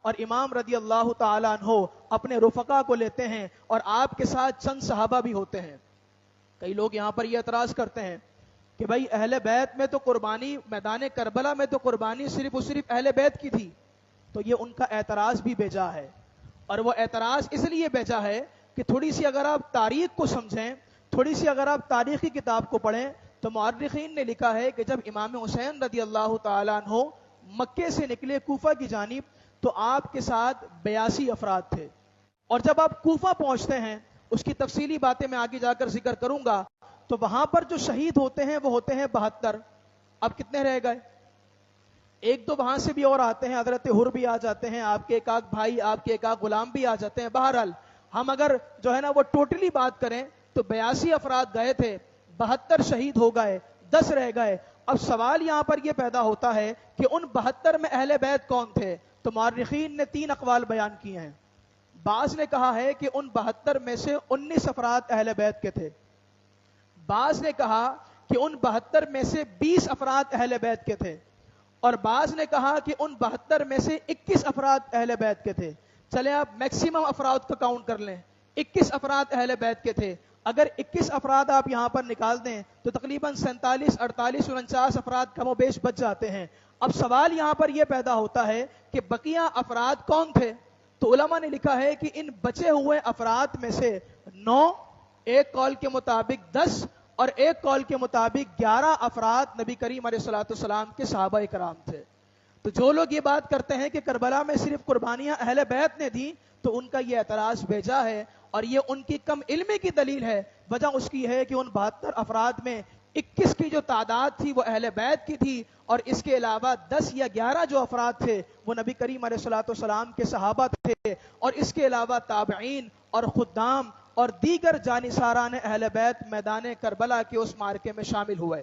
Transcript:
اور امام رضی اللہ تعالیٰ عنہ اپنے رفقا کو لیتے ہیں اور آپ کے ساتھ چند صحابہ بھی ہوتے ہیں۔ کئی لوگ یہاں پر یہ اعتراض کرتے ہیں کہ بھائی اہل بیت میں تو قربانی، میدان کربلا میں تو قربانی صرف اور صرف اہل بیت کی تھی، تو یہ ان کا اعتراض بھی بیجا ہے۔ اور وہ اعتراض اس لیے بیجا ہے کہ تھوڑی سی اگر آپ تاریخ کو سمجھیں، تھوڑی سی اگر آپ تاریخی کتاب کو پڑھیں تو مورخین نے لکھا ہے کہ جب امام حسین رضی اللہ تعالیٰ عنہ مکے سے نکلے کوفہ کی جانب تو آپ کے ساتھ 82 افراد تھے، اور جب آپ کوفہ پہنچتے ہیں، اس کی تفصیلی باتیں میں آگے جا کر ذکر کروں گا، تو وہاں پر جو شہید ہوتے ہیں وہ ہوتے ہیں 72۔ اب کتنے رہ گئے؟ ایک دو وہاں سے بھی اور آتے ہیں، حضرت حر بھی آ جاتے ہیں، آپ کے ایک آدھ بھائی، آپ کے ایک آدھ غلام بھی آ جاتے ہیں۔ بہرحال ہم اگر جو ہے نا وہ ٹوٹلی بات کریں تو 82 افراد گئے تھے، 72 شہید ہو گئے، 10 رہ گئے۔ اب سوال یہاں پر یہ پیدا ہوتا ہے کہ ان 72 میں اہل بیت کون تھے؟ تو مورخین نے 3 اقوال بیان کیے ہیں۔ بعض نے کہا ہے کہ ان 72 میں سے 19 افراد اہل بیت کے تھے، بعض نے کہا کہ ان 72 میں سے 20 افراد اہل بیت کے تھے، اور بعض نے کہا کہ ان 72 میں سے 21 افراد اہل بیت کے تھے۔ چلے آپ میکسیمم افراد کا کاؤنٹ کر لیں، 21 افراد اہل بیت کے تھے۔ اگر 21 افراد آپ یہاں پر نکال دیں تو تقریباً 47، 48، 49 افراد کم و بیش بچ جاتے ہیں۔ اب سوال یہاں پر یہ پیدا ہوتا ہے کہ بقیہ افراد کون تھے؟ تو علماء نے لکھا ہے کہ ان بچے ہوئے افراد میں سے 9، ایک قول کے مطابق 10 اور ایک قول کے مطابق 11 افراد نبی کریم علیہ الصلوۃ والسلام کے صحابہ کرام تھے۔ تو جو لوگ یہ بات کرتے ہیں کہ کربلا میں صرف قربانیاں اہل بیت نے دی، تو ان کا یہ اعتراض بیجا ہے، اور یہ ان کی کم علمی کی دلیل ہے۔ وجہ اس کی ہے کہ ان 72 افراد میں 21 کی جو تعداد تھی وہ اہل بیت کی تھی، اور اس کے علاوہ 10 یا 11 جو افراد تھے وہ نبی کریم علیہ الصلوۃ والسلام کے صحابہ تھے، اور اس کے علاوہ تابعین اور خدام اور دیگر جانثاران اہل بیت میدان کربلا کے اس معرکے میں شامل ہوئے۔